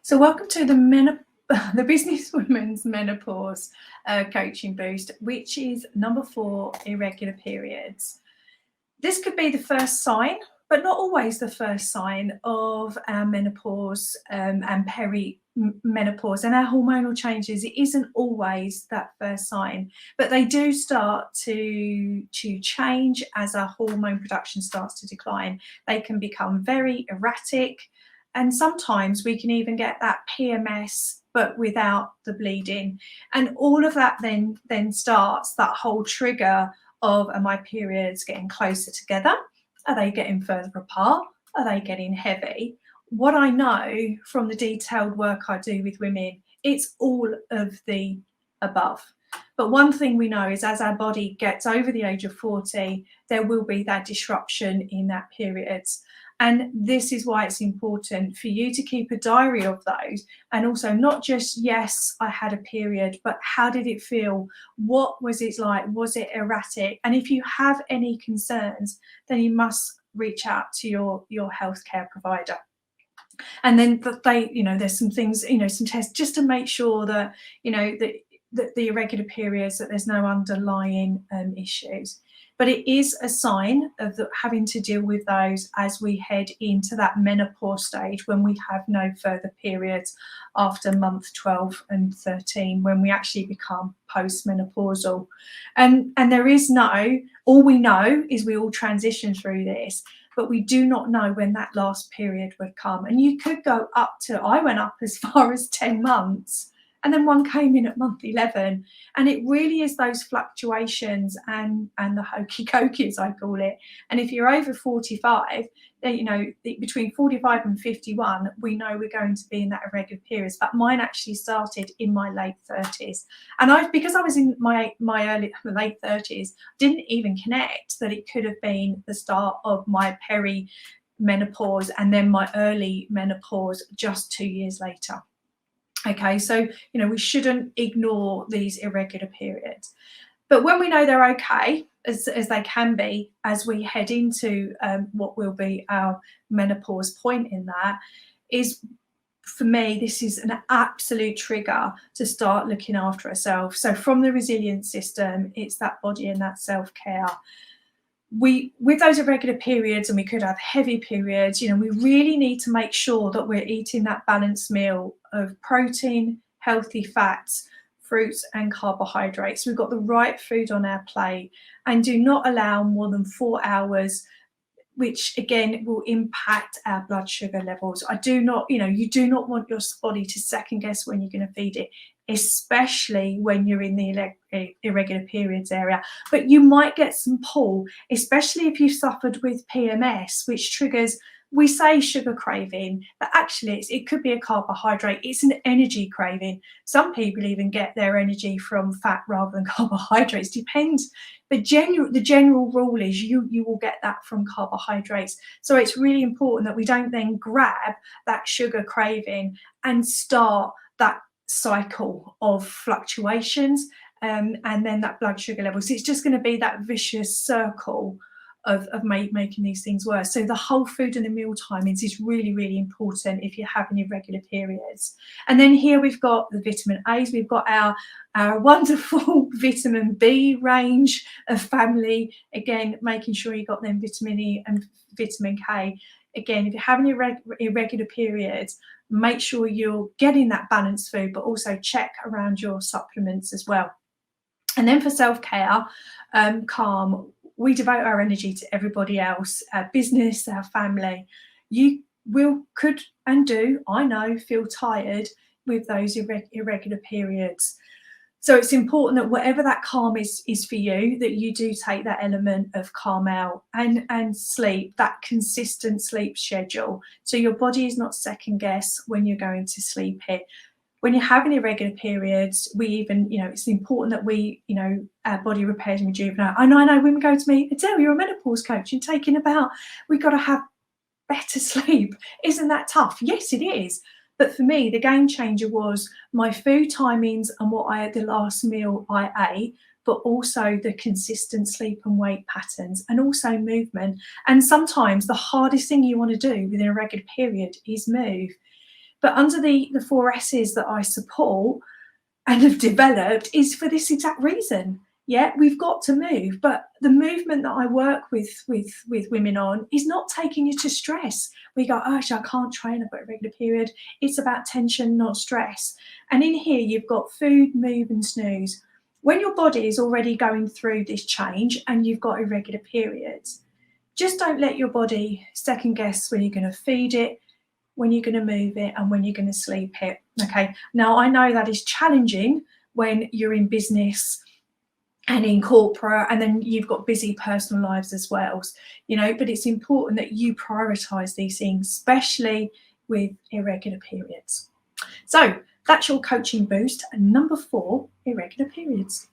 So welcome to the the Businesswoman's Menopause Coaching Boost, which is number 4, irregular periods. This could be the first sign, but not always the first sign of our menopause and perimenopause and our hormonal changes. It isn't always that first sign, but they do start to change as our hormone production starts to decline. They can become very erratic, and sometimes we can even get that PMS but without the bleeding, and all of that then starts that whole trigger of, are my periods getting closer together? Are they getting further apart? Are they getting heavy? What I know from the detailed work I do with women, it's all of the above. But one thing we know is as our body gets over the age of 40, there will be that disruption in that periods. And this is why it's important for you to keep a diary of those, and also not just, yes, I had a period, but how did it feel? What was it like? Was it erratic? And if you have any concerns, then you must reach out to your healthcare provider. And then there's some things, some tests just to make sure that, that the irregular periods, that there's no underlying issues. But it is a sign of having to deal with those as we head into that menopause stage, when we have no further periods after month 12 and 13, when we actually become postmenopausal. And there is all we know is we all transition through this, but we do not know when that last period would come. And you could go I went up as far as 10 months. And then one came in at month 11. And it really is those fluctuations and the hokey cokey, as I call it. And if you're over 45, then, between 45 and 51, we know we're going to be in that irregular periods. But mine actually started in my late 30s. And because I was in my late 30s, didn't even connect that it could have been the start of my perimenopause and then my early menopause just 2 years later. Okay, so, we shouldn't ignore these irregular periods. But when we know they're okay, as they can be, as we head into what will be our menopause point in that, is, for me, this is an absolute trigger to start looking after ourselves. So from the resilience system, it's that body and that self-care. With those irregular periods, and we could have heavy periods, we really need to make sure that we're eating that balanced meal of protein, healthy fats, fruits and carbohydrates. We've got the right food on our plate, and do not allow more than 4 hours, which again will impact our blood sugar levels. You do not want your body to second guess when you're going to feed it, especially when you're in the irregular periods area. But you might get some pull, especially if you've suffered with PMS, which triggers, we say sugar craving, but actually it could be a carbohydrate. It's an energy craving. Some people even get their energy from fat rather than carbohydrates. Depends. The general rule is you will get that from carbohydrates. So it's really important that we don't then grab that sugar craving and start that cycle of fluctuations and then that blood sugar level. So it's just going to be that vicious circle of making these things worse. So the whole food and the meal timings is really, really important if you're having irregular periods. And then here we've got the vitamin A's. We've got our wonderful vitamin B range of family. Again, making sure you got them vitamin E and vitamin K. Again, if you're having irregular periods, make sure you're getting that balanced food, but also check around your supplements as well. And then for self-care, calm. We devote our energy to everybody else, our business, our family. You could and do, I know, feel tired with those irregular periods. So it's important that whatever that calm is for you, that you do take that element of calm out, and sleep, that consistent sleep schedule. So your body is not second guess when you're going to sleep it. When you're having irregular periods, it's important that our body repairs and rejuvenate. I know women go to me, Adele, you're a menopause coach, you're taking about, we've got to have better sleep. Isn't that tough? Yes, it is. But for me, the game changer was my food timings and the last meal I ate, but also the consistent sleep and weight patterns, and also movement. And sometimes the hardest thing you want to do within a regular period is move. But under the 4S's that I support and have developed is for this exact reason. Yeah, we've got to move, but the movement that I work with women on is not taking you to stress. We go, oh, I can't train, I've got a regular period. It's about tension, not stress. And in here, you've got food, move, and snooze. When your body is already going through this change and you've got irregular periods, just don't let your body second guess when you're going to feed it, when you're going to move it, and when you're going to sleep it. Okay. Now, I know that is challenging when you're in business and in corporate, and then you've got busy personal lives as well, you know, but it's important that you prioritize these things, especially with irregular periods. So that's your coaching boost. And number 4, irregular periods.